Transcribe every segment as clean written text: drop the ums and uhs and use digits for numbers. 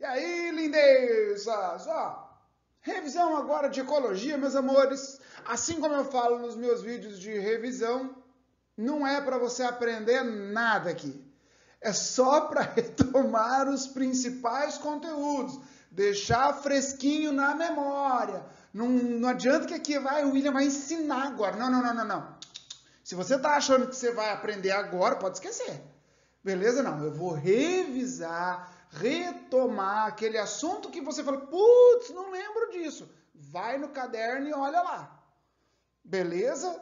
E aí, lindezas? Ó, revisão agora de ecologia, meus amores. Assim como eu falo nos meus vídeos de revisão, não é para você aprender nada aqui. É só para retomar os principais conteúdos, deixar fresquinho na memória. Não adianta que aqui o William vai ensinar agora. Não. Se você está achando que você vai aprender agora, pode esquecer. Beleza? Não, eu vou revisar, retomar aquele assunto que você fala, putz, não lembro disso. Vai no caderno e olha lá. Beleza?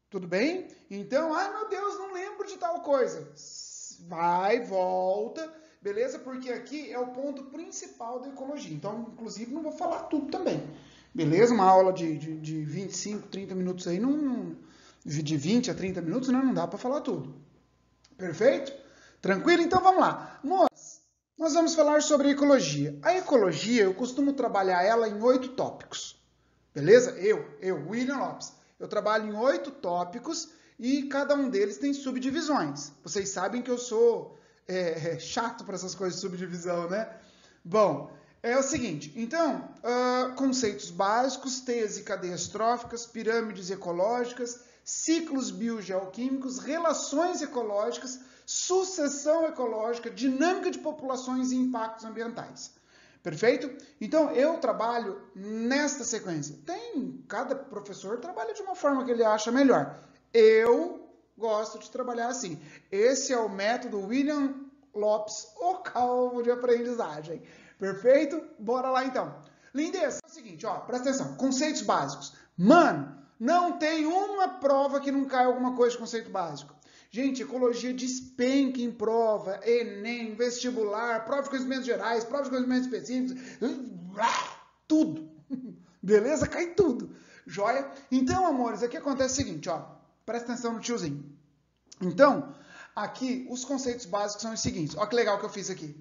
Tudo bem? Então, ai meu Deus, não lembro de tal coisa. Vai, volta, beleza? Porque aqui é o ponto principal da ecologia. Então, inclusive, não vou falar tudo também. Beleza? Uma aula de 25, 30 minutos aí, de 20 a 30 minutos, né? Não dá para falar tudo. Perfeito? Tranquilo? Então vamos lá. Nós vamos falar sobre ecologia. A ecologia, eu costumo trabalhar ela em 8 tópicos. Beleza? William Lopes. Eu trabalho em 8 tópicos e cada um deles tem subdivisões. Vocês sabem que eu sou chato para essas coisas de subdivisão, né? Bom, é o seguinte. Então, conceitos básicos, teias e cadeias tróficas, pirâmides ecológicas, ciclos biogeoquímicos, relações ecológicas, sucessão ecológica, dinâmica de populações e impactos ambientais. Perfeito? Então, eu trabalho nesta sequência. Cada professor trabalha de uma forma que ele acha melhor. Eu gosto de trabalhar assim. Esse é o método William Lopes, o calvo de aprendizagem. Perfeito? Bora lá então. Lindeza, é o seguinte, ó, presta atenção. Conceitos básicos. Mano, não tem uma prova que não cai alguma coisa de conceito básico. Gente, ecologia despenca em prova, Enem, vestibular, prova de conhecimentos gerais, prova de conhecimentos específicos, tudo. Beleza? Cai tudo. Joia? Então, amores, aqui acontece o seguinte, ó, presta atenção no tiozinho. Então, aqui, os conceitos básicos são os seguintes. Ó que legal que eu fiz aqui.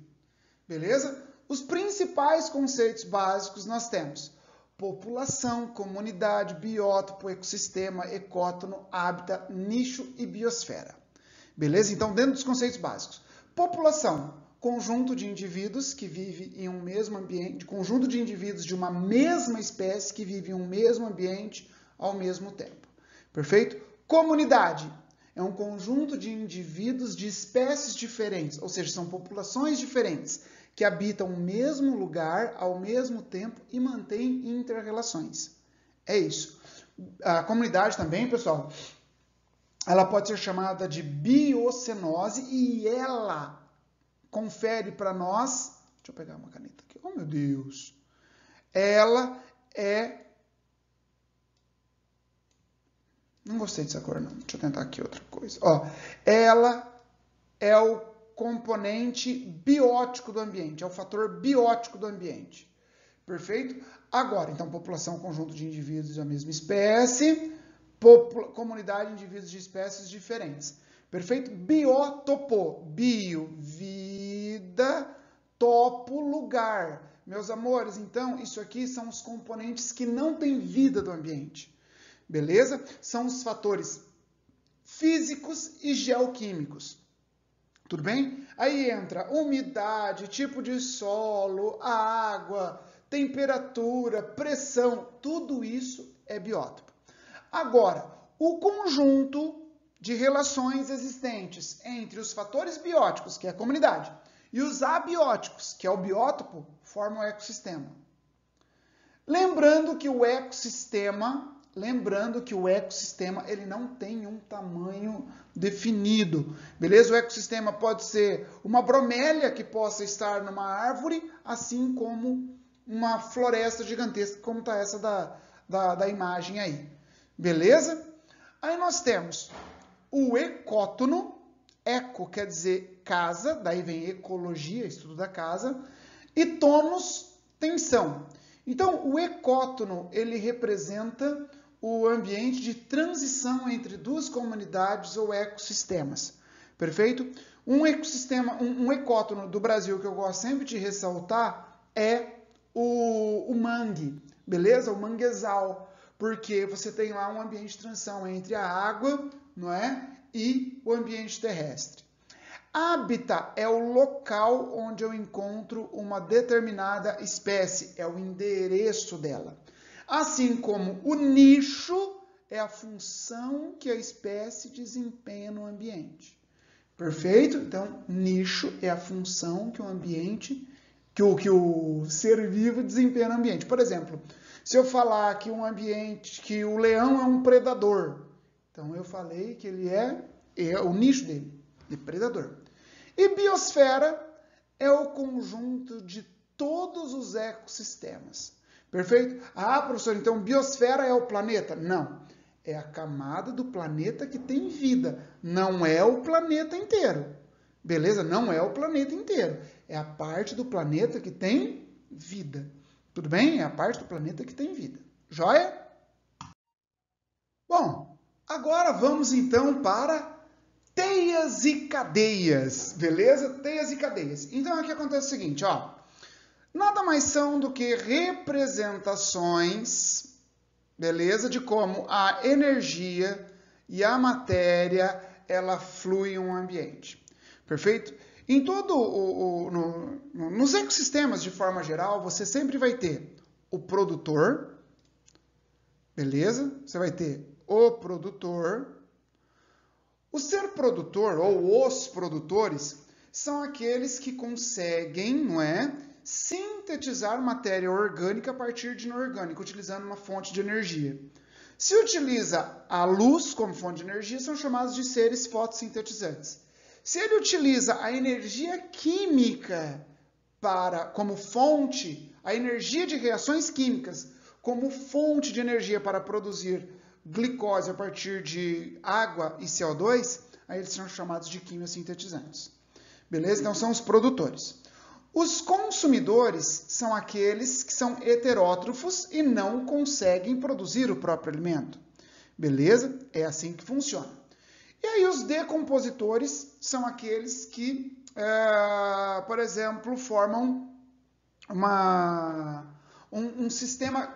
Beleza? Os principais conceitos básicos nós temos população, comunidade, biótopo, ecossistema, ecótono, hábitat, nicho e biosfera. Beleza? Então, dentro dos conceitos básicos. População, conjunto de indivíduos que vivem em um mesmo ambiente, conjunto de indivíduos de uma mesma espécie que vivem em um mesmo ambiente ao mesmo tempo. Perfeito? Comunidade é um conjunto de indivíduos de espécies diferentes, ou seja, são populações diferentes, que habitam o mesmo lugar ao mesmo tempo e mantêm inter-relações. É isso. A comunidade também, pessoal, ela pode ser chamada de biocenose e ela confere para nós... Deixa eu pegar uma caneta aqui. Oh, meu Deus! Ela é... Não gostei dessa cor, não. Deixa eu tentar aqui outra coisa. Ó, ela é o componente biótico do ambiente, é o fator biótico do ambiente. Perfeito? Agora, então, população, conjunto de indivíduos da mesma espécie, comunidade de indivíduos de espécies diferentes. Perfeito? Biótopo, bio, vida, topo, lugar. Meus amores, então, isso aqui são os componentes que não têm vida do ambiente. Beleza? São os fatores físicos e geoquímicos. Tudo bem? Aí entra umidade, tipo de solo, água, temperatura, pressão, tudo isso é biótopo. Agora, o conjunto de relações existentes entre os fatores bióticos, que é a comunidade, e os abióticos, que é o biótopo, formam o ecossistema. Lembrando que o ecossistema ele não tem um tamanho definido, beleza? O ecossistema pode ser uma bromélia que possa estar numa árvore, assim como uma floresta gigantesca, como está essa da imagem aí, beleza? Aí nós temos o ecótono, eco quer dizer casa, daí vem ecologia, estudo da casa, e tonos, tensão. Então, o ecótono, ele representa o ambiente de transição entre duas comunidades ou ecossistemas. Perfeito? Um ecótono do Brasil que eu gosto sempre de ressaltar é o mangue, beleza? O manguezal, porque você tem lá um ambiente de transição entre a água, não é? E o ambiente terrestre. Hábitat é o local onde eu encontro uma determinada espécie, é o endereço dela. Assim como o nicho é a função que a espécie desempenha no ambiente. Perfeito? Então, nicho é a função que o ambiente, que o ser vivo desempenha no ambiente. Por exemplo, se eu falar que um ambiente, que o leão é um predador, então eu falei que ele é o nicho dele, de predador. E biosfera é o conjunto de todos os ecossistemas. Perfeito? Ah, professor, então biosfera é o planeta? Não. É a camada do planeta que tem vida. Não é o planeta inteiro. Beleza? Não é o planeta inteiro. É a parte do planeta que tem vida. Tudo bem? É a parte do planeta que tem vida. Joia? Bom, agora vamos então para teias e cadeias. Beleza? Teias e cadeias. Então aqui acontece o seguinte, ó. Nada mais são do que representações, beleza? De como a energia e a matéria, ela flui em um ambiente. Perfeito? Em nos ecossistemas, de forma geral, você sempre vai ter o produtor, beleza? Você vai ter o produtor. O ser produtor, ou os produtores, são aqueles que conseguem, não é, sintetizar matéria orgânica a partir de inorgânica, utilizando uma fonte de energia. Se utiliza a luz como fonte de energia, são chamados de seres fotossintetizantes. Se ele utiliza a energia química como fonte, a energia de reações químicas como fonte de energia para produzir glicose a partir de água e CO2, aí eles são chamados de quimiosintetizantes. Beleza? Então são os produtores. Os consumidores são aqueles que são heterótrofos e não conseguem produzir o próprio alimento. Beleza? É assim que funciona. E aí os decompositores são aqueles que, por exemplo, formam um sistema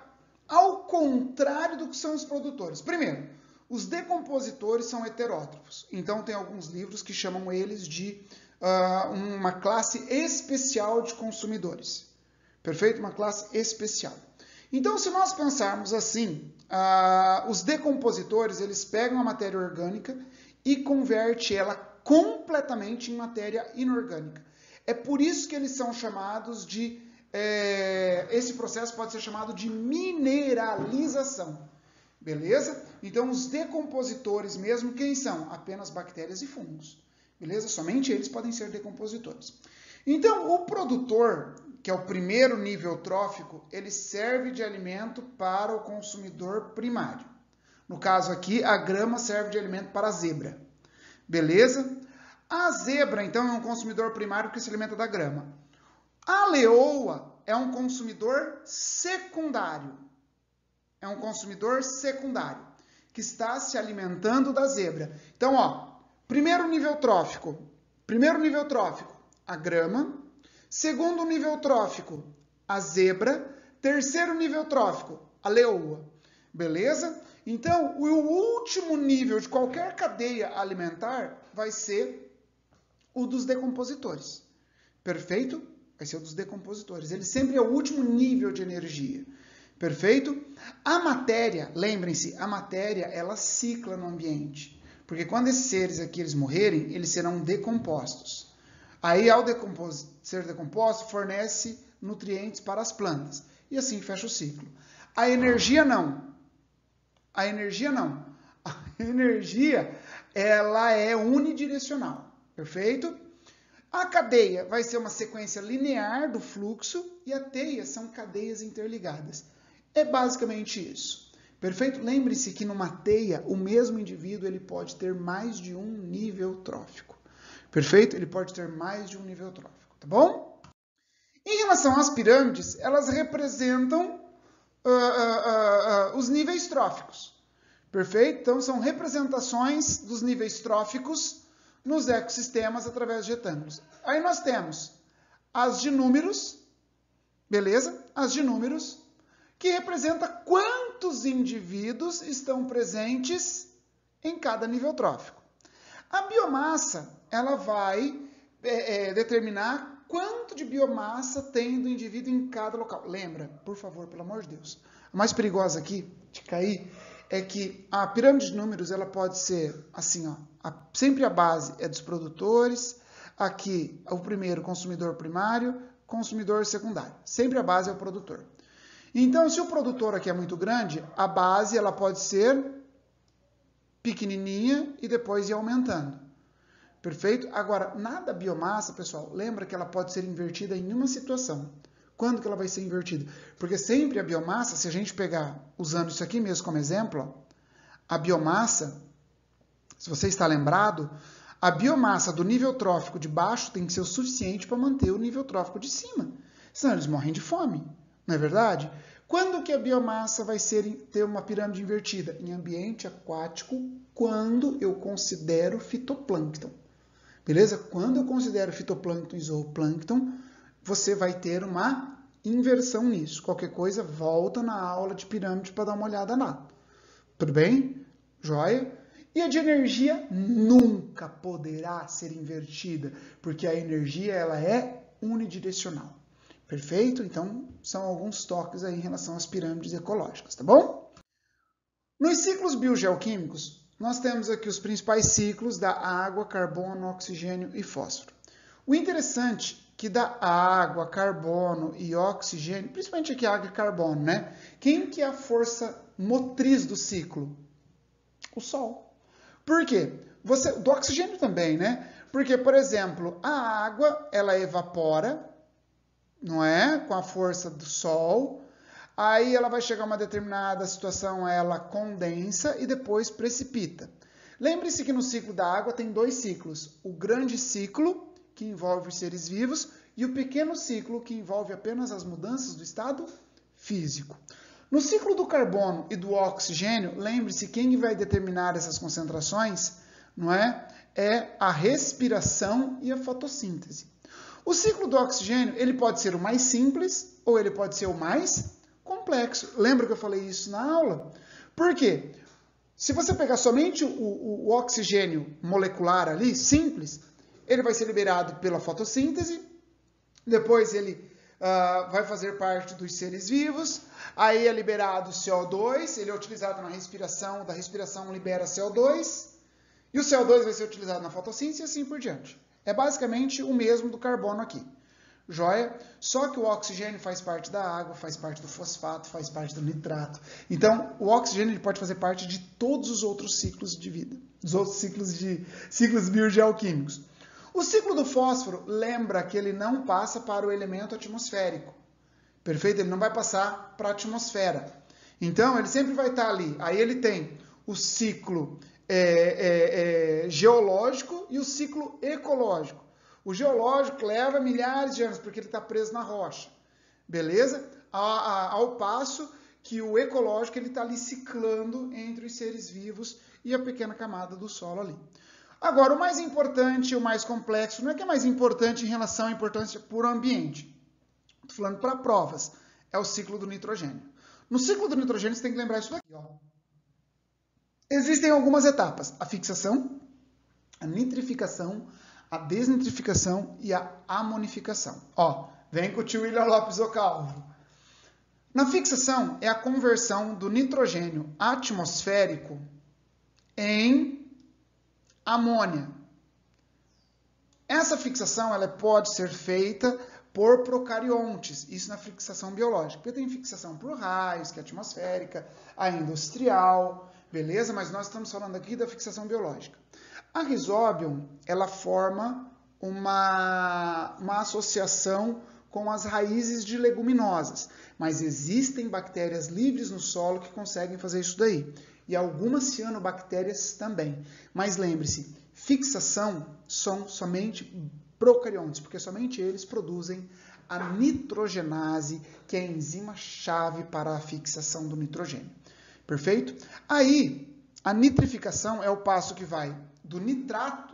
ao contrário do que são os produtores. Primeiro, os decompositores são heterótrofos. Então tem alguns livros que chamam eles de uma classe especial de consumidores. Perfeito? Uma classe especial. Então, se nós pensarmos assim, os decompositores, eles pegam a matéria orgânica e convertem ela completamente em matéria inorgânica. É por isso que eles são chamados de... esse processo pode ser chamado de mineralização. Beleza? Então, os decompositores mesmo, quem são? Apenas bactérias e fungos. Beleza? Somente eles podem ser decompositores. Então, o produtor, que é o primeiro nível trófico, ele serve de alimento para o consumidor primário. No caso aqui, a grama serve de alimento para a zebra. Beleza? A zebra, então, é um consumidor primário que se alimenta da grama. A leoa é um consumidor secundário. É um consumidor secundário, que está se alimentando da zebra. Então, ó, primeiro nível trófico, a grama. Segundo nível trófico, a zebra. Terceiro nível trófico, a leoa. Beleza? Então, o último nível de qualquer cadeia alimentar vai ser o dos decompositores. Perfeito? Vai ser o dos decompositores. Ele sempre é o último nível de energia. Perfeito? A matéria, lembrem-se, a matéria, ela cicla no ambiente. Porque quando esses seres aqui eles morrerem, eles serão decompostos. Aí, ao ser decomposto, fornece nutrientes para as plantas. E assim fecha o ciclo. A energia não. A energia, ela é unidirecional. Perfeito? A cadeia vai ser uma sequência linear do fluxo e a teia são cadeias interligadas. É basicamente isso. Perfeito? Lembre-se que numa teia, o mesmo indivíduo ele pode ter mais de um nível trófico. Perfeito? Ele pode ter mais de um nível trófico, tá bom? Em relação às pirâmides, elas representam os níveis tróficos. Perfeito? Então, são representações dos níveis tróficos nos ecossistemas através de retângulos. Aí nós temos as de números, beleza? As de números, que representa quantos indivíduos estão presentes em cada nível trófico. A biomassa, ela vai determinar quanto de biomassa tem do indivíduo em cada local. Lembra, por favor, pelo amor de Deus, a mais perigosa aqui de cair é que a pirâmide de números ela pode ser assim, ó, sempre a base é dos produtores, aqui o primeiro consumidor primário, consumidor secundário. Sempre a base é o produtor. Então, se o produtor aqui é muito grande, a base ela pode ser pequenininha e depois ir aumentando. Perfeito? Agora, nada biomassa, pessoal, lembra que ela pode ser invertida em uma situação. Quando que ela vai ser invertida? Porque sempre a biomassa, se a gente pegar, usando isso aqui mesmo como exemplo, ó, a biomassa, se você está lembrado, a biomassa do nível trófico de baixo tem que ser o suficiente para manter o nível trófico de cima. Senão eles morrem de fome, não é verdade? Quando que a biomassa vai ter uma pirâmide invertida? Em ambiente aquático, quando eu considero fitoplâncton. Beleza? Quando eu considero fitoplâncton e zooplâncton, você vai ter uma inversão nisso. Qualquer coisa, volta na aula de pirâmide para dar uma olhada lá. Tudo bem? Joia? E a de energia nunca poderá ser invertida, porque a energia ela é unidirecional. Perfeito? Então, são alguns toques aí em relação às pirâmides ecológicas, tá bom? Nos ciclos biogeoquímicos, nós temos aqui os principais ciclos da água, carbono, oxigênio e fósforo. O interessante é que da água, carbono e oxigênio, principalmente aqui água e carbono, né? Quem que é a força motriz do ciclo? O Sol. Por quê? Do oxigênio também, né? Porque, por exemplo, a água, ela evapora, não é? Com a força do Sol. Aí ela vai chegar a uma determinada situação, ela condensa e depois precipita. Lembre-se que no ciclo da água tem dois ciclos. O grande ciclo, que envolve os seres vivos, e o pequeno ciclo, que envolve apenas as mudanças do estado físico. No ciclo do carbono e do oxigênio, lembre-se, quem vai determinar essas concentrações, não é? É a respiração e a fotossíntese. O ciclo do oxigênio, ele pode ser o mais simples ou ele pode ser o mais complexo. Lembra que eu falei isso na aula? Por quê? Se você pegar somente o oxigênio molecular ali, simples, ele vai ser liberado pela fotossíntese, depois ele vai fazer parte dos seres vivos, aí é liberado o CO2, ele é utilizado na respiração, da respiração libera CO2, e o CO2 vai ser utilizado na fotossíntese e assim por diante. É basicamente o mesmo do carbono aqui. Joia? Só que o oxigênio faz parte da água, faz parte do fosfato, faz parte do nitrato. Então, o oxigênio ele pode fazer parte de todos os outros ciclos de vida, dos outros ciclos biogeoquímicos. O ciclo do fósforo, lembra que ele não passa para o elemento atmosférico. Perfeito? Ele não vai passar para a atmosfera. Então, ele sempre vai estar ali. Aí ele tem o ciclo geológico e o ciclo ecológico. O geológico leva milhares de anos, porque ele está preso na rocha. Beleza? Ao passo que o ecológico ele está ali ciclando entre os seres vivos e a pequena camada do solo ali. Agora, o mais importante, o mais complexo, não é que é mais importante em relação à importância por ambiente. Estou falando para provas. É o ciclo do nitrogênio. No ciclo do nitrogênio, você tem que lembrar isso daqui. Ó. Existem algumas etapas. A fixação, a nitrificação, a desnitrificação e a amonificação. Ó, vem com o tio William Lopes Ocalvo. Na fixação, é a conversão do nitrogênio atmosférico em amônia. Essa fixação ela pode ser feita por procariontes, isso na fixação biológica. Porque tem fixação por raios, que é atmosférica, a industrial, beleza? Mas nós estamos falando aqui da fixação biológica. A Rhizobium, ela forma uma associação com as raízes de leguminosas, mas existem bactérias livres no solo que conseguem fazer isso daí. E algumas cianobactérias também. Mas lembre-se, fixação são somente procariontes, porque somente eles produzem a nitrogenase, que é a enzima-chave para a fixação do nitrogênio. Perfeito? Aí, a nitrificação é o passo que vai do nitrato,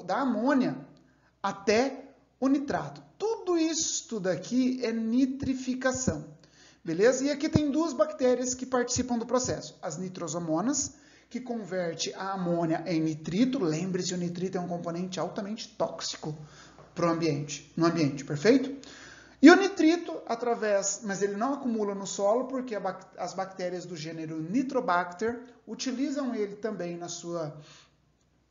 da amônia, até o nitrato. Tudo isso daqui é nitrificação. Beleza? E aqui tem duas bactérias que participam do processo. As nitrosomonas, que converte a amônia em nitrito. Lembre-se, o nitrito é um componente altamente tóxico no ambiente, perfeito? E o nitrito, mas ele não acumula no solo porque as bactérias do gênero Nitrobacter utilizam ele também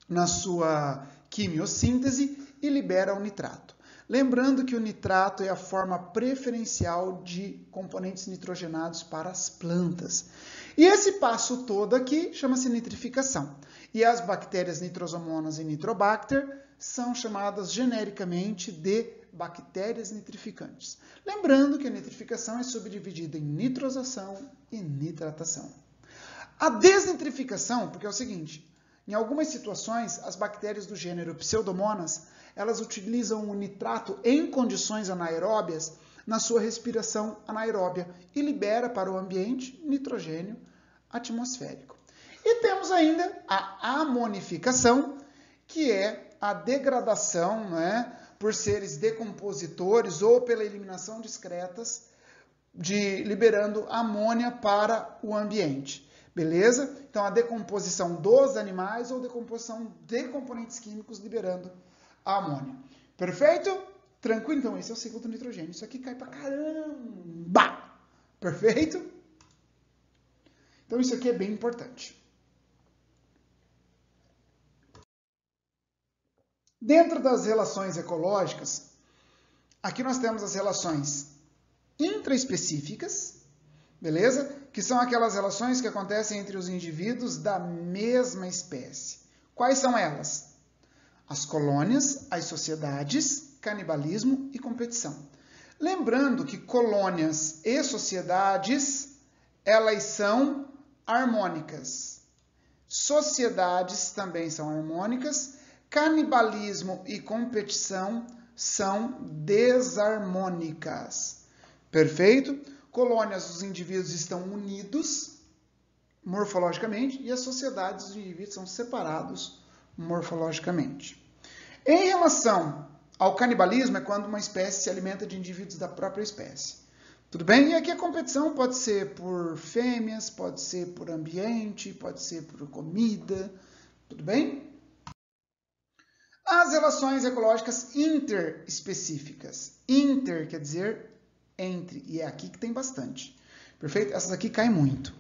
na sua quimiossíntese e libera o nitrato. Lembrando que o nitrato é a forma preferencial de componentes nitrogenados para as plantas. E esse passo todo aqui chama-se nitrificação. E as bactérias Nitrosomonas e Nitrobacter são chamadas genericamente de bactérias nitrificantes. Lembrando que a nitrificação é subdividida em nitrosação e nitratação. A desnitrificação, porque é o seguinte, em algumas situações, as bactérias do gênero Pseudomonas, elas utilizam o nitrato em condições anaeróbias na sua respiração anaeróbia e libera para o ambiente nitrogênio atmosférico. E temos ainda a amonificação, que é a degradação, por seres decompositores ou pela eliminação discretas, liberando amônia para o ambiente. Beleza? Então, a decomposição dos animais ou decomposição de componentes químicos liberando a amônia. Perfeito? Tranquilo? Então, esse é o ciclo do nitrogênio. Isso aqui cai pra caramba! Perfeito? Então, isso aqui é bem importante. Dentro das relações ecológicas, aqui nós temos as relações intraespecíficas, beleza? Que são aquelas relações que acontecem entre os indivíduos da mesma espécie. Quais são elas? As colônias, as sociedades, canibalismo e competição. Lembrando que colônias e sociedades, elas são harmônicas. Sociedades também são harmônicas. Canibalismo e competição são desarmônicas. Perfeito? Colônias, os indivíduos estão unidos morfologicamente e as sociedades, os indivíduos são separados morfologicamente. Em relação ao canibalismo, é quando uma espécie se alimenta de indivíduos da própria espécie. Tudo bem? E aqui a competição pode ser por fêmeas, pode ser por ambiente, pode ser por comida. Tudo bem? As relações ecológicas interespecíficas. Inter quer dizer entre, e é aqui que tem bastante. Perfeito? Essas aqui caem muito.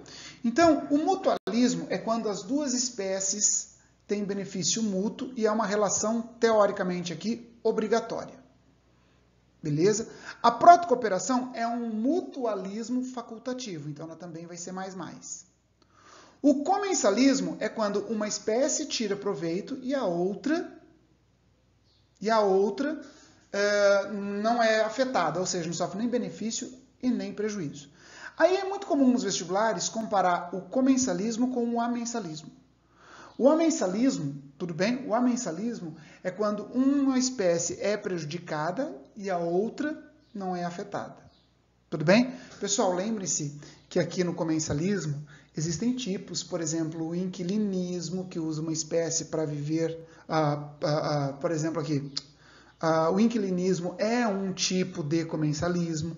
Então, o mutualismo é quando as duas espécies têm benefício mútuo e é uma relação, teoricamente aqui, obrigatória. Beleza? A protocooperação é um mutualismo facultativo, então ela também vai ser mais. O comensalismo é quando uma espécie tira proveito e a outra não é afetada, ou seja, não sofre nem benefício e nem prejuízo. Aí é muito comum nos vestibulares comparar o comensalismo com o amensalismo. O amensalismo, tudo bem? O amensalismo é quando uma espécie é prejudicada e a outra não é afetada. Tudo bem? Pessoal, lembre-se que aqui no comensalismo existem tipos, por exemplo, o inquilinismo, que usa uma espécie para viver, por exemplo aqui, o inquilinismo é um tipo de comensalismo.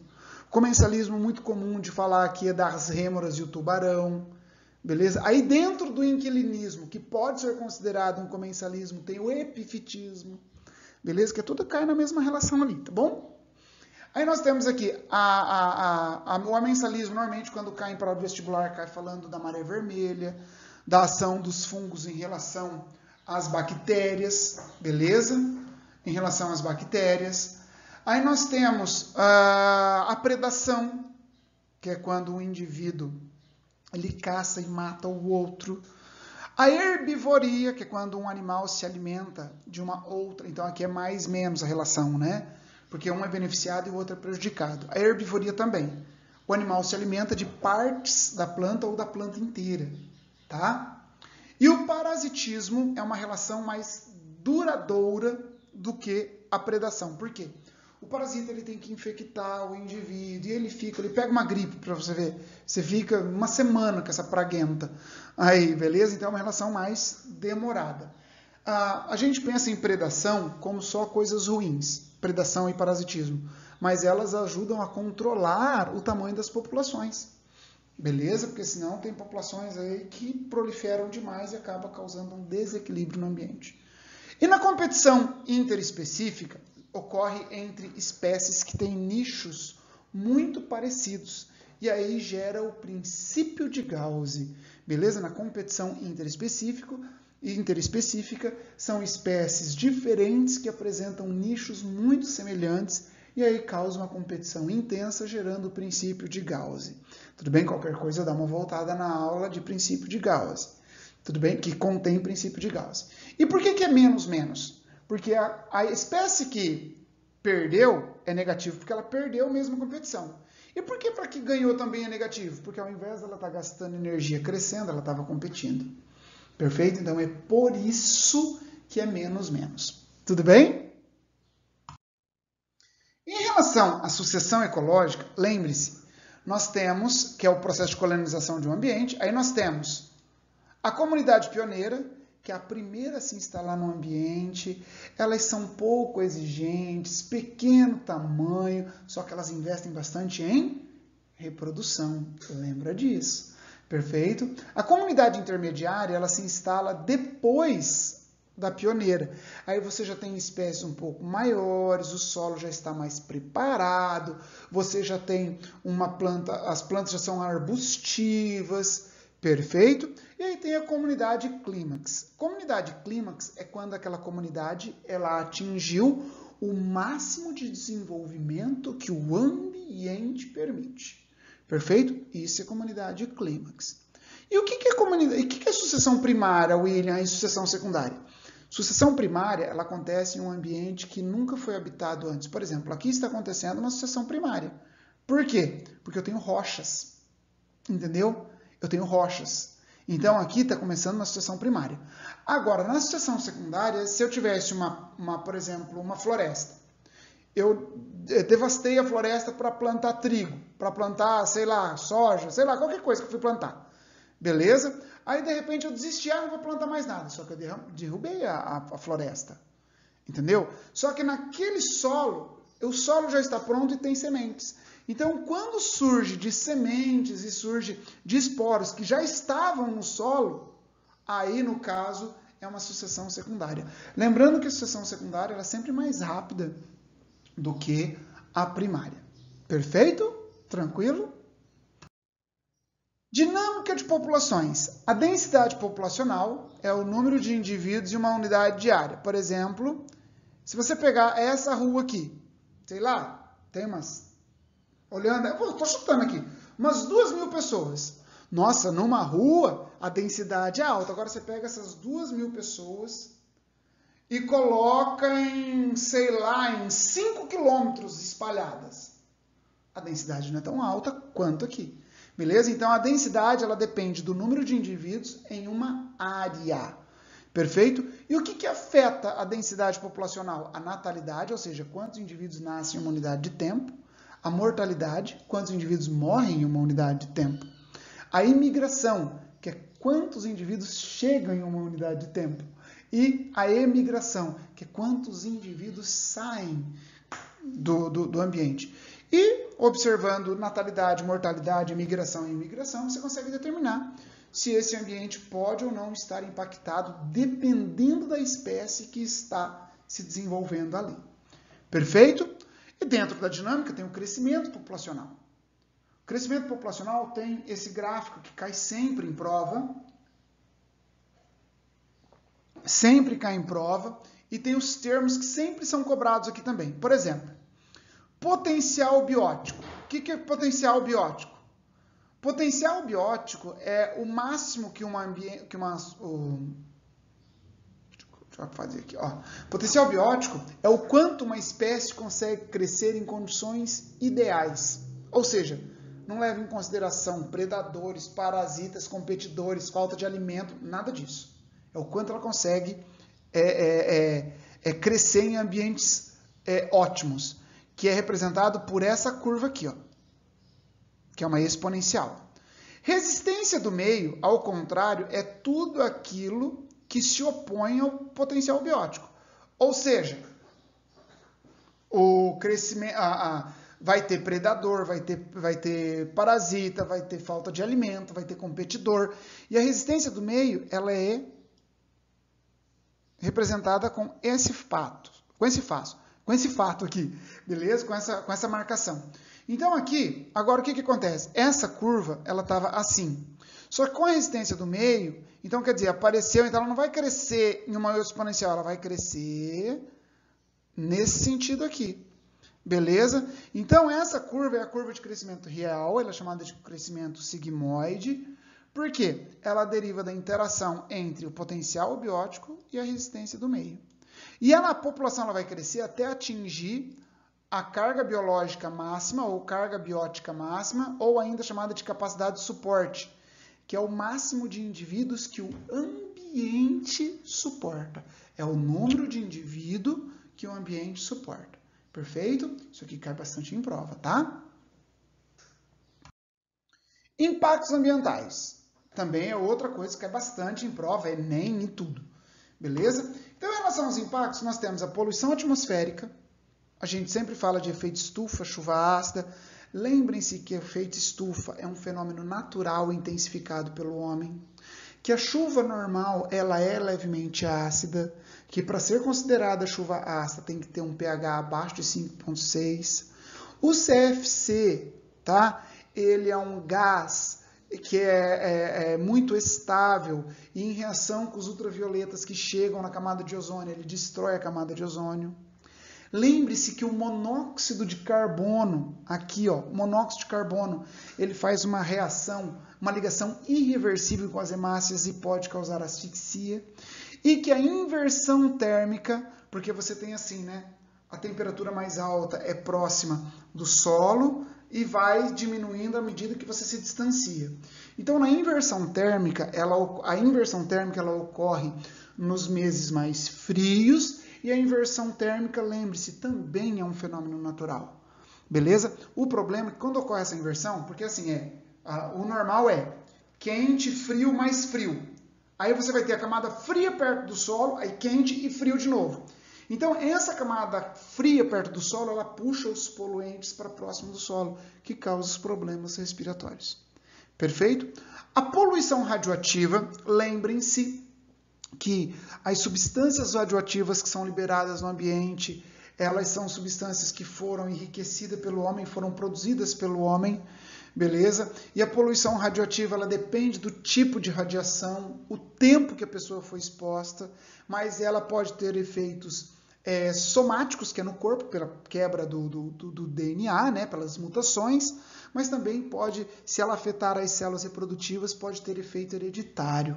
Comensalismo muito comum de falar aqui é das rêmoras e o tubarão, beleza? Aí dentro do inquilinismo, que pode ser considerado um comensalismo, tem o epifitismo, beleza? Que tudo cai na mesma relação ali, tá bom? Aí nós temos aqui o amensalismo, normalmente quando cai em prova vestibular, cai falando da maré vermelha, da ação dos fungos em relação às bactérias, beleza? Em relação às bactérias. Aí nós temos a predação, que é quando o indivíduo ele caça e mata o outro. A herbivoria, que é quando um animal se alimenta de uma outra. Então aqui é mais menos a relação, né? Porque um é beneficiado e o outro é prejudicado. A herbivoria também. O animal se alimenta de partes da planta ou da planta inteira, tá? E o parasitismo é uma relação mais duradoura do que a predação. Por quê? O parasita ele tem que infectar o indivíduo e ele pega uma gripe para você ver. Você fica uma semana com essa praguenta. Aí, beleza? Então é uma relação mais demorada. A gente pensa em predação como só coisas ruins, predação e parasitismo, mas elas ajudam a controlar o tamanho das populações. Beleza? Porque senão tem populações aí que proliferam demais e acaba causando um desequilíbrio no ambiente. E na competição interespecífica, ocorre entre espécies que têm nichos muito parecidos. E aí gera o princípio de Gauss. Beleza? Na competição interespecífica, são espécies diferentes que apresentam nichos muito semelhantes e aí causa uma competição intensa, gerando o princípio de Gauss. Tudo bem? Qualquer coisa dá uma voltada na aula de princípio de Gauss. Tudo bem? Que contém princípio de Gauss. E por que é menos? Porque a espécie que perdeu é negativo, porque ela perdeu mesmo a competição. E por que para que ganhou também é negativo? Porque ao invés dela estar gastando energia crescendo, ela estava competindo. Perfeito? Então é por isso que é menos. Tudo bem? Em relação à sucessão ecológica, lembre-se, nós temos, que é o processo de colonização de um ambiente, aí nós temos a comunidade pioneira, que é a primeira a se instalar no ambiente, elas são pouco exigentes, pequeno tamanho, só que elas investem bastante em reprodução, lembra disso, perfeito? A comunidade intermediária, ela se instala depois da pioneira. Aí você já tem espécies um pouco maiores, o solo já está mais preparado, você já tem uma planta, as plantas já são arbustivas, perfeito? E aí tem a comunidade clímax. Comunidade clímax é quando aquela comunidade ela atingiu o máximo de desenvolvimento que o ambiente permite. Perfeito? Isso é comunidade clímax. E o que é comunidade? E o que é sucessão primária, William, e sucessão secundária? Sucessão primária, ela acontece em um ambiente que nunca foi habitado antes. Por exemplo, aqui está acontecendo uma sucessão primária. Por quê? Porque eu tenho rochas. Entendeu? Eu tenho rochas. Então, aqui está começando uma sucessão primária. Agora, na sucessão secundária, se eu tivesse por exemplo, uma floresta, eu devastei a floresta para plantar trigo, para plantar, sei lá, soja, sei lá, qualquer coisa que eu fui plantar. Beleza? Aí, de repente, eu desisti, não vou plantar mais nada. Só que eu derrubei a floresta. Entendeu? Só que naquele solo, o solo já está pronto e tem sementes. Então, quando surge de sementes e surge de esporos que já estavam no solo, aí, no caso, é uma sucessão secundária. Lembrando que a sucessão secundária é sempre mais rápida do que a primária. Perfeito? Tranquilo? Dinâmica de populações. A densidade populacional é o número de indivíduos em uma unidade de área. Por exemplo, se você pegar essa rua aqui, sei lá, tem umas... Olhando, estou chutando aqui, umas 2.000 pessoas. Nossa, numa rua a densidade é alta. Agora você pega essas 2.000 pessoas e coloca em, sei lá, em 5 quilômetros espalhadas. A densidade não é tão alta quanto aqui. Beleza? Então, a densidade ela depende do número de indivíduos em uma área. Perfeito? E o que afeta a densidade populacional? A natalidade, ou seja, quantos indivíduos nascem em uma unidade de tempo. A mortalidade, quantos indivíduos morrem em uma unidade de tempo. A imigração, que é quantos indivíduos chegam em uma unidade de tempo. E a emigração, que é quantos indivíduos saem do ambiente. E observando natalidade, mortalidade, migração e imigração, você consegue determinar se esse ambiente pode ou não estar impactado, dependendo da espécie que está se desenvolvendo ali. Perfeito? E dentro da dinâmica tem o crescimento populacional. O crescimento populacional tem esse gráfico que cai sempre em prova. Sempre cai em prova. E tem os termos que sempre são cobrados aqui também. Por exemplo, potencial biótico. O que é potencial biótico? Potencial biótico é o máximo que deixa eu fazer aqui, ó. Potencial biótico é o quanto uma espécie consegue crescer em condições ideais. Ou seja, não leva em consideração predadores, parasitas, competidores, falta de alimento, nada disso. É o quanto ela consegue crescer em ambientes ótimos, que é representado por essa curva aqui, ó, que é uma exponencial. Resistência do meio, ao contrário, é tudo aquilo que se opõe ao potencial biótico. Ou seja, o crescimento, vai ter predador, vai ter parasita, vai ter falta de alimento, vai ter competidor. E a resistência do meio, ela é representada com esse fato aqui, beleza? Com essa marcação. Então aqui, agora o que acontece? Essa curva, ela estava assim. Só que com a resistência do meio, então quer dizer, apareceu, então ela não vai crescer em uma exponencial, ela vai crescer nesse sentido aqui. Beleza? Então essa curva é a curva de crescimento real, ela é chamada de crescimento sigmoide. Por quê? Ela deriva da interação entre o potencial biótico e a resistência do meio. E a população ela vai crescer até atingir a carga biológica máxima, ou carga biótica máxima, ou ainda chamada de capacidade de suporte, que é o máximo de indivíduos que o ambiente suporta. É o número de indivíduos que o ambiente suporta. Perfeito? Isso aqui cai bastante em prova, tá? Impactos ambientais. Também é outra coisa que cai bastante em prova, Enem e tudo. Beleza? Então, em relação aos impactos, nós temos a poluição atmosférica. A gente sempre fala de efeito estufa, chuva ácida. Lembrem-se que o efeito estufa é um fenômeno natural intensificado pelo homem. Que a chuva normal, ela é levemente ácida. Que para ser considerada chuva ácida tem que ter um pH abaixo de 5,6. O CFC, tá? Ele é um gás que é muito estável e em reação com os ultravioletas que chegam na camada de ozônio, ele destrói a camada de ozônio. Lembre-se que o monóxido de carbono, aqui ó, monóxido de carbono, ele faz uma reação, uma ligação irreversível com as hemácias e pode causar asfixia. E que a inversão térmica, porque você tem assim, né? A temperatura mais alta é próxima do solo e vai diminuindo à medida que você se distancia. Então, na inversão térmica, a inversão térmica ela ocorre nos meses mais frios e a inversão térmica, lembre-se, também é um fenômeno natural. Beleza? O problema é que quando ocorre essa inversão, porque assim o normal é quente, frio, mais frio. Aí você vai ter a camada fria perto do solo, aí quente e frio de novo. Então, essa camada fria perto do solo, ela puxa os poluentes para próximo do solo, que causa os problemas respiratórios. Perfeito? A poluição radioativa, lembrem-se que as substâncias radioativas que são liberadas no ambiente, elas são substâncias que foram enriquecidas pelo homem, foram produzidas pelo homem, beleza? E a poluição radioativa, ela depende do tipo de radiação, o tempo que a pessoa foi exposta, mas ela pode ter efeitos somáticos, que é no corpo, pela quebra do DNA, né, pelas mutações, mas também pode, se ela afetar as células reprodutivas, pode ter efeito hereditário.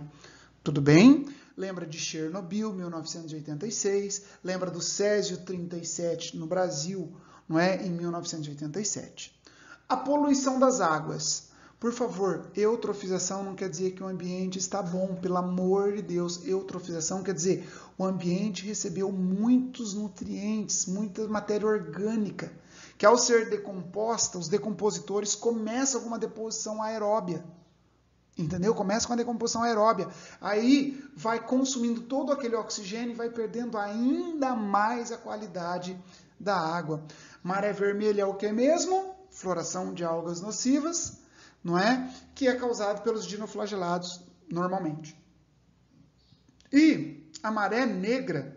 Tudo bem? Lembra de Chernobyl, 1986, lembra do Césio 37 no Brasil, não é? Em 1987. A poluição das águas. Por favor, eutrofização não quer dizer que o ambiente está bom, pelo amor de Deus. Eutrofização quer dizer o ambiente recebeu muitos nutrientes, muita matéria orgânica, que ao ser decomposta, os decompositores começam com uma deposição aeróbia. Entendeu? Começa com a decomposição aeróbia. Aí vai consumindo todo aquele oxigênio e vai perdendo ainda mais a qualidade da água. Maré vermelha é o que mesmo? Floração de algas nocivas, não é? Que é causado pelos dinoflagelados normalmente. E a maré negra,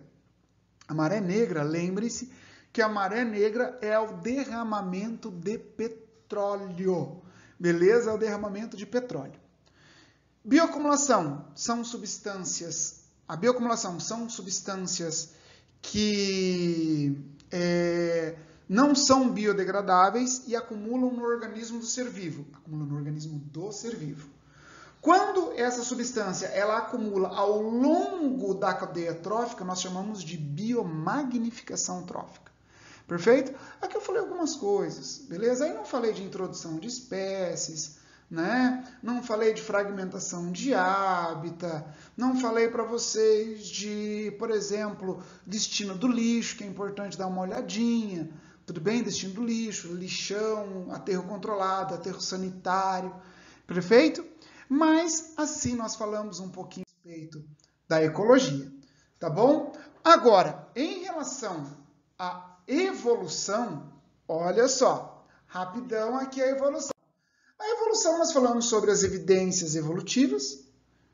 lembre-se que a maré negra é o derramamento de petróleo. Beleza? É o derramamento de petróleo. Bioacumulação são substâncias. A bioacumulação são substâncias que não são biodegradáveis e acumulam no organismo do ser vivo. Quando essa substância ela acumula ao longo da cadeia trófica, nós chamamos de biomagnificação trófica. Perfeito? Aqui eu falei algumas coisas, beleza? Aí não falei de introdução de espécies, né? Não falei de fragmentação de hábitat, não falei para vocês de, por exemplo, destino do lixo, que é importante dar uma olhadinha. Tudo bem? Destino do lixo, lixão, aterro controlado, aterro sanitário. Perfeito? Mas assim nós falamos um pouquinho a respeito da ecologia. Tá bom? Agora, em relação à evolução, olha só. Rapidão aqui a evolução. A evolução nós falamos sobre as evidências evolutivas.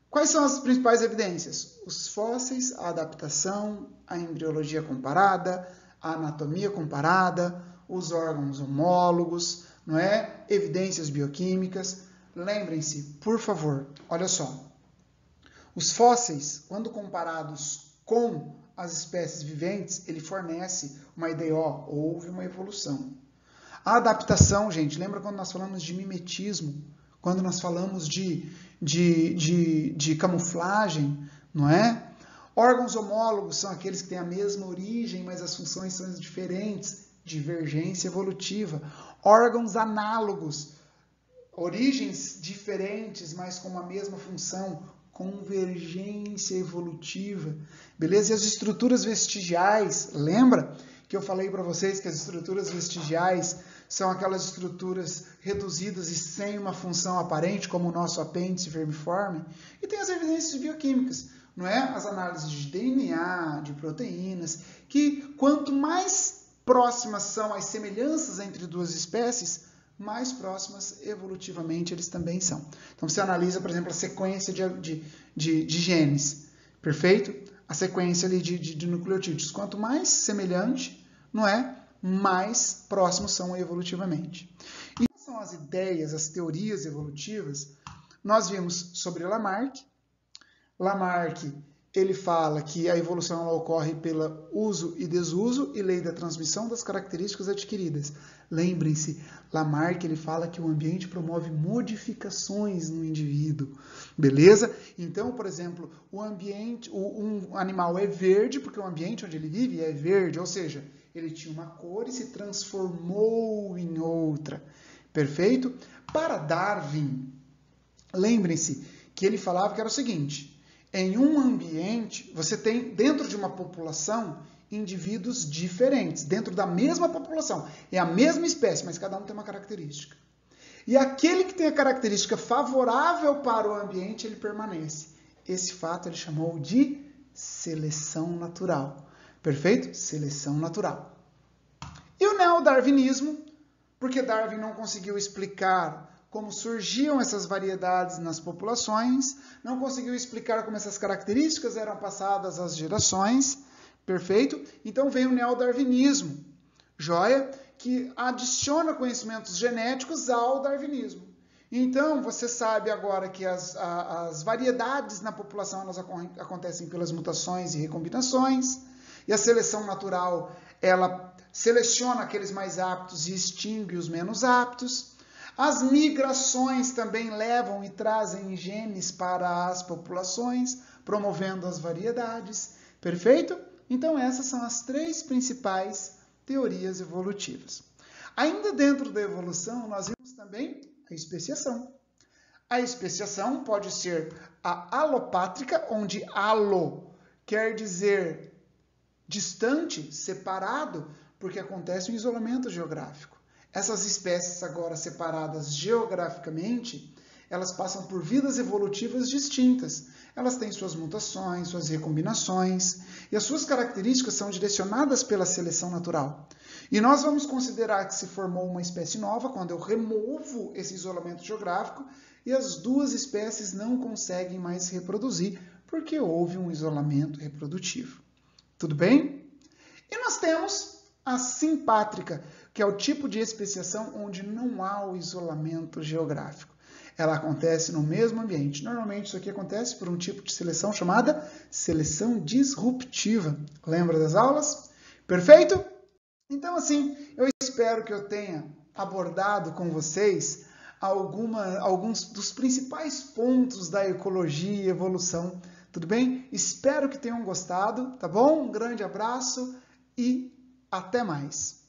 Quais são as principais evidências? Os fósseis, a adaptação, a embriologia comparada, a anatomia comparada, os órgãos homólogos, não é? Evidências bioquímicas. Lembrem-se, por favor, olha só. Os fósseis, quando comparados com as espécies viventes, ele fornece uma ideia, ó, houve uma evolução. A adaptação, gente, lembra quando nós falamos de mimetismo? Quando nós falamos de camuflagem, não é? Órgãos homólogos são aqueles que têm a mesma origem, mas as funções são diferentes. Divergência evolutiva. Órgãos análogos, origens diferentes, mas com a mesma função. Convergência evolutiva. Beleza? E as estruturas vestigiais, lembra que eu falei para vocês que as estruturas vestigiais são aquelas estruturas reduzidas e sem uma função aparente, como o nosso apêndice vermiforme? E tem as evidências bioquímicas, não é? As análises de DNA, de proteínas, que quanto mais próximas são as semelhanças entre duas espécies, mais próximas evolutivamente eles também são. Então você analisa, por exemplo, a sequência de genes, perfeito? A sequência ali de nucleotídeos. Quanto mais semelhante, não é? Mais próximos são evolutivamente. E quais são as ideias, as teorias evolutivas? Nós vimos sobre Lamarck. Lamarck, ele fala que a evolução ela ocorre pelo uso e desuso e lei da transmissão das características adquiridas. Lembrem-se, Lamarck ele fala que o ambiente promove modificações no indivíduo, beleza? Então, por exemplo, o ambiente, um animal é verde porque o ambiente onde ele vive é verde, ou seja, ele tinha uma cor e se transformou em outra, perfeito? Para Darwin, lembrem-se que ele falava que era o seguinte: em um ambiente, você tem, dentro de uma população, indivíduos diferentes, dentro da mesma população. É a mesma espécie, mas cada um tem uma característica. E aquele que tem a característica favorável para o ambiente, ele permanece. Esse fato ele chamou de seleção natural. Perfeito? Seleção natural. E o neodarwinismo, porque Darwin não conseguiu explicar como surgiam essas variedades nas populações, não conseguiu explicar como essas características eram passadas às gerações, perfeito? Então vem o neodarwinismo, joia? Que adiciona conhecimentos genéticos ao darwinismo. Então, você sabe agora que as variedades na população elas acontecem pelas mutações e recombinações, e a seleção natural, ela seleciona aqueles mais aptos e extingue os menos aptos. As migrações também levam e trazem genes para as populações, promovendo as variedades. Perfeito? Então, essas são as três principais teorias evolutivas. Ainda dentro da evolução, nós vimos também a especiação. A especiação pode ser a alopátrica, onde alo quer dizer distante, separado, porque acontece um isolamento geográfico. Essas espécies agora separadas geograficamente, elas passam por vidas evolutivas distintas. Elas têm suas mutações, suas recombinações, e as suas características são direcionadas pela seleção natural. E nós vamos considerar que se formou uma espécie nova quando eu removo esse isolamento geográfico e as duas espécies não conseguem mais se reproduzir porque houve um isolamento reprodutivo. Tudo bem? E nós temos a simpátrica, que é o tipo de especiação onde não há o isolamento geográfico. Ela acontece no mesmo ambiente. Normalmente isso aqui acontece por um tipo de seleção chamada seleção disruptiva. Lembra das aulas? Perfeito? Então, assim, eu espero que eu tenha abordado com vocês alguns dos principais pontos da ecologia e evolução. Tudo bem? Espero que tenham gostado, tá bom? Um grande abraço e até mais!